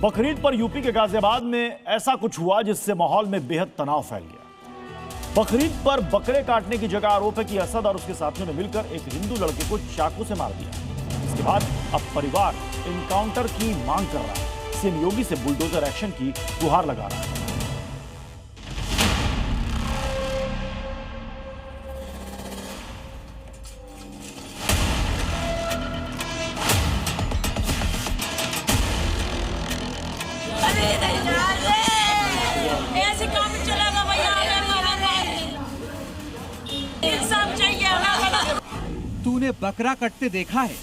बकरीद पर यूपी के गाजियाबाद में ऐसा कुछ हुआ जिससे माहौल में बेहद तनाव फैल गया। बकरीद पर बकरे काटने की जगह आरोप है कि असद और उसके साथियों ने मिलकर एक हिंदू लड़के को चाकू से मार दिया। इसके बाद अब परिवार एनकाउंटर की मांग कर रहा है। सीएम योगी से बुलडोजर एक्शन की गुहार लगा रहा है। ऐसे काम चलेगा भैया, इंसाफ चाहिए। तूने बकरा कटते देखा है?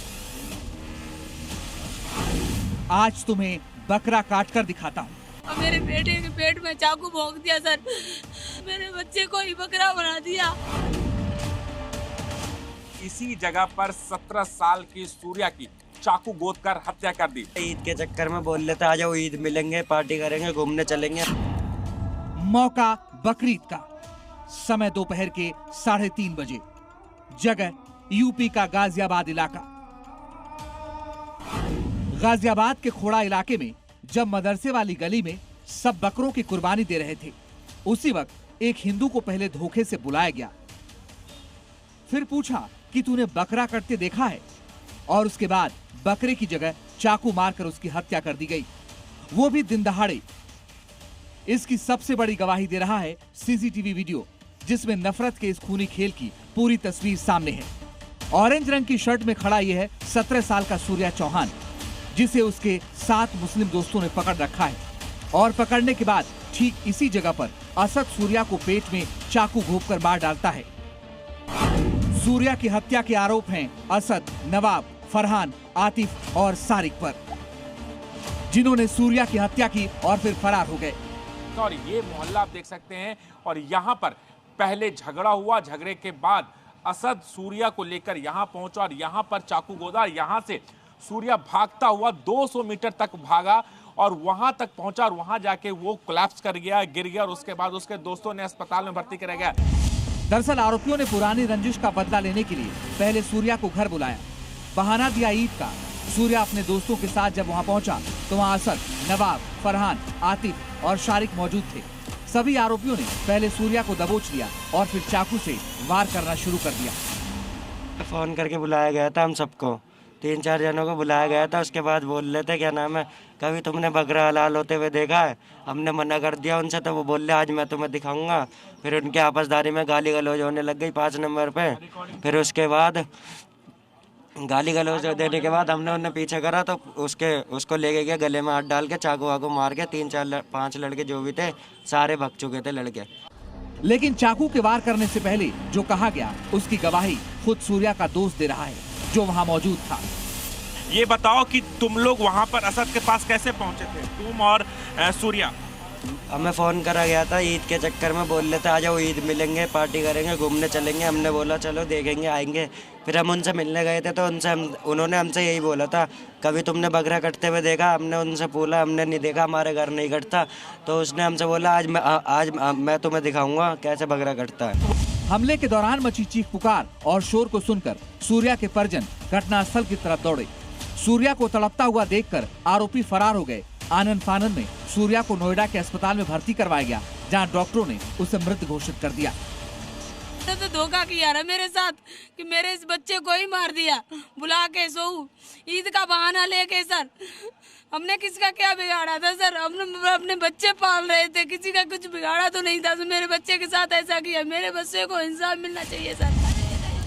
आज तुम्हें बकरा काट कर दिखाता हूँ। मेरे बेटे के पेट में चाकू भोंक दिया सर, मेरे बच्चे को ही बकरा बना दिया। इसी जगह पर 17 साल की सूर्या की चाकू गोद कर हत्या कर दी। ईद के चक्कर में बोल लेते आ जाओ, ईद मिलेंगे, पार्टी करेंगे, घूमने चलेंगे। मौका बकरीद का, समय दोपहर के 3:30 बजे, जगह यूपी का गाजियाबाद इलाका। गाजियाबाद के खोड़ा इलाके में जब मदरसे वाली गली में सब बकरों की कुर्बानी दे रहे थे, उसी वक्त एक हिंदू को पहले धोखे से बुलाया गया। फिर पूछा कि तूने बकरा कटते देखा है, और उसके बाद बकरे की जगह चाकू मारकर उसकी हत्या कर दी गई, वो भी दिन दहाड़े। इसकी सबसे बड़ी गवाही दे रहा है सीसीटीवी वीडियो, जिसमें नफरत के इस खूनी खेल की पूरी तस्वीर सामने है। ऑरेंज रंग की शर्ट में खड़ा यह है 17 साल का सूर्या चौहान, जिसे उसके 7 मुस्लिम दोस्तों ने पकड़ रखा है। और पकड़ने के बाद ठीक इसी जगह पर असद सूर्या को पेट में चाकू घोंपकर मार डालता है। सूर्या की हत्या के आरोप हैं असद, नवाब, फरहान, आतिफ और सारिक पर, जिन्होंने सूर्या की हत्या की और फिर फरार हो गए। और ये मोहल्ला आप देख सकते हैं, और यहाँ पर पहले झगड़ा हुआ, झगड़े के बाद असद सूर्या को लेकर यहाँ पहुंचा और यहाँ पर चाकू गोदा। यहाँ से सूर्या भागता हुआ 200 मीटर तक भागा और वहां तक पहुंचा, और वहां जाके वो कोलैप्स कर गया, गिर गया, और उसके बाद उसके दोस्तों ने अस्पताल में भर्ती कराया गया। दरअसल आरोपियों ने पुरानी रंजिश का बदला लेने के लिए पहले सूर्या को घर बुलाया, बहाना दिया ईद का। सूर्या अपने दोस्तों के साथ जब वहां पहुंचा तो वहां असद, नवाब, फरहान, आतिफ और शारिक मौजूद थे। सभी आरोपियों ने पहले सूर्या को दबोच लिया और फिर चाकू से वार करना शुरू कर दिया। फोन करके बुलाया गया था, हम सबको 3-4 जनों को बुलाया गया था। उसके बाद बोल रहे थे क्या नाम है, कभी तुमने बकरा हलाल होते हुए देखा है? हमने मना कर दिया उनसे, तो वो बोल रहे आज मैं तुम्हें दिखाऊंगा। फिर उनके आपसदारी में गाली गलौज होने लग गई 5 नंबर पे। फिर उसके बाद गाली गलौज देने के बाद हमने उन्हें पीछे करा तो उसको लेके गया, गले में हाथ डाल के चाकू वाकू मार के 3-4-5 लड़के जो भी थे सारे भाग चुके थे लड़के। लेकिन चाकू के वार करने से पहले जो कहा गया उसकी गवाही खुद सूर्या का दोस्त दे रहा है, जो वहां मौजूद था। ये बताओ कि तुम लोग वहां पर असद के पास कैसे पहुंचे थे, तुम और सूर्या? हमें फ़ोन करा गया था, ईद के चक्कर में बोल लेते आ जाओ, ईद मिलेंगे, पार्टी करेंगे, घूमने चलेंगे। हमने बोला चलो देखेंगे, आएंगे। फिर हम उनसे मिलने गए थे तो उन्होंने हमसे यही बोला था, कभी तुमने बकरा कटते हुए देखा? हमने उनसे बोला हमने नहीं देखा, हमारे घर नहीं कटता। तो उसने हमसे बोला आज मैं तुम्हें दिखाऊंगा कैसे बकरा कटता है। हमले के दौरान मची चीख पुकार और शोर को सुनकर सूर्या के परिजन घटनास्थल की तरफ दौड़े। सूर्या को तड़पता हुआ देखकर आरोपी फरार हो गए। आनन फानन में सूर्या को नोएडा के अस्पताल में भर्ती करवाया गया, जहां डॉक्टरों ने उसे मृत घोषित कर दिया। तो धोखा किया है मेरे साथ कि मेरे इस बच्चे को ही मार दिया, बुला के सोऊ ईद का बहाना लेके। सर हमने किसका क्या बिगाड़ा था सर? हमने अपने बच्चे पाल रहे थे, किसी का कुछ बिगाड़ा तो नहीं था। मेरे बच्चे के साथ ऐसा किया, मेरे बच्चे को इंसाफ मिलना चाहिए सर।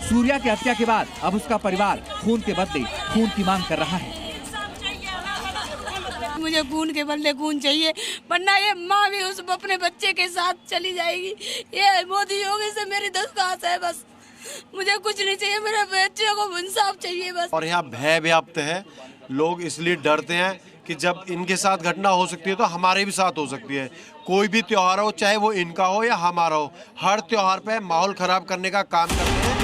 सूर्या की हत्या के बाद अब उसका परिवार खून के बदले खून की मांग कर रहा है। मुझे खून के बदले खून चाहिए, वरना ये माँ भी उस अपने बच्चे के साथ चली जाएगी। ये मोदी योगी से मेरी दरख्वास्त है, बस मुझे कुछ नहीं चाहिए, मेरे बच्चे को इंसाफ चाहिए बस। और यहाँ भय व्याप्त है, लोग इसलिए डरते हैं कि जब इनके साथ घटना हो सकती है तो हमारे भी साथ हो सकती है। कोई भी त्योहार हो, चाहे वो इनका हो या हमारा हो, हर त्योहार पे माहौल खराब करने का काम करते हैं।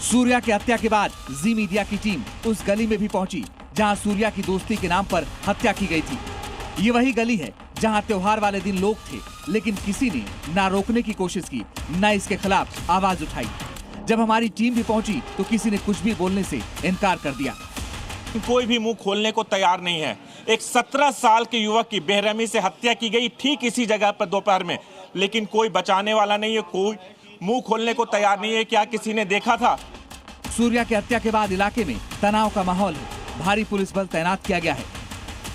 सूर्या की हत्या के बाद जी मीडिया की टीम उस गली में भी पहुंची जहां सूर्या की दोस्ती के नाम पर हत्या की गई थी। ये वही गली है जहां त्योहार वाले दिन लोग थे, लेकिन किसी ने ना रोकने की कोशिश की, ना इसके खिलाफ आवाज उठाई। जब हमारी टीम भी पहुंची तो किसी ने कुछ भी बोलने से इनकार कर दिया। कोई भी मुंह खोलने को तैयार नहीं है। एक 17 साल के युवक की बेरहमी से हत्या की गई ठीक इसी जगह पर दोपहर में, लेकिन कोई बचाने वाला नहीं है, कोई मुंह खोलने को तैयार नहीं है। क्या किसी ने देखा था? सूर्या की हत्या के बाद इलाके में तनाव का माहौल है। भारी पुलिस बल तैनात किया गया है।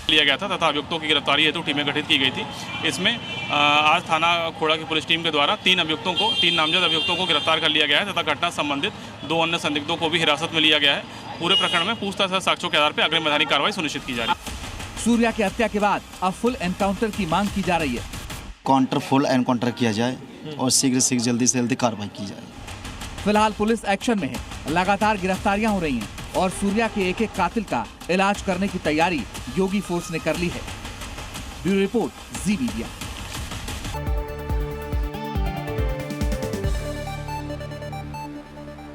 लिया गया था तथा अभियुक्तों की गिरफ्तारी हेतु टीमें गठित की गई थी। इसमें आज थाना खोड़ा की पुलिस टीम के द्वारा 3 नामजद अभियुक्तों को गिरफ्तार कर लिया गया है तथा घटना संबंधित 2 अन्य संदिग्धों को भी हिरासत में लिया गया है। पूरे प्रकरण में पूछताछ और साक्ष्यों के आधार पर अग्रिम वैधानिक कार्रवाई सुनिश्चित की जा रही है। सूर्या की हत्या के बाद अब फुल एनकाउंटर की मांग की जा रही है। फुल एनकाउंटर किया जाए और शीघ्र से जल्दी कार्रवाई की जाए। फिलहाल पुलिस एक्शन में है। लगातार गिरफ्तारियां हो रही हैं और सूर्या के एक कातिल का इलाज करने की तैयारी योगी फोर्स ने कर ली है। ब्यूरो रिपोर्ट, जी मीडिया।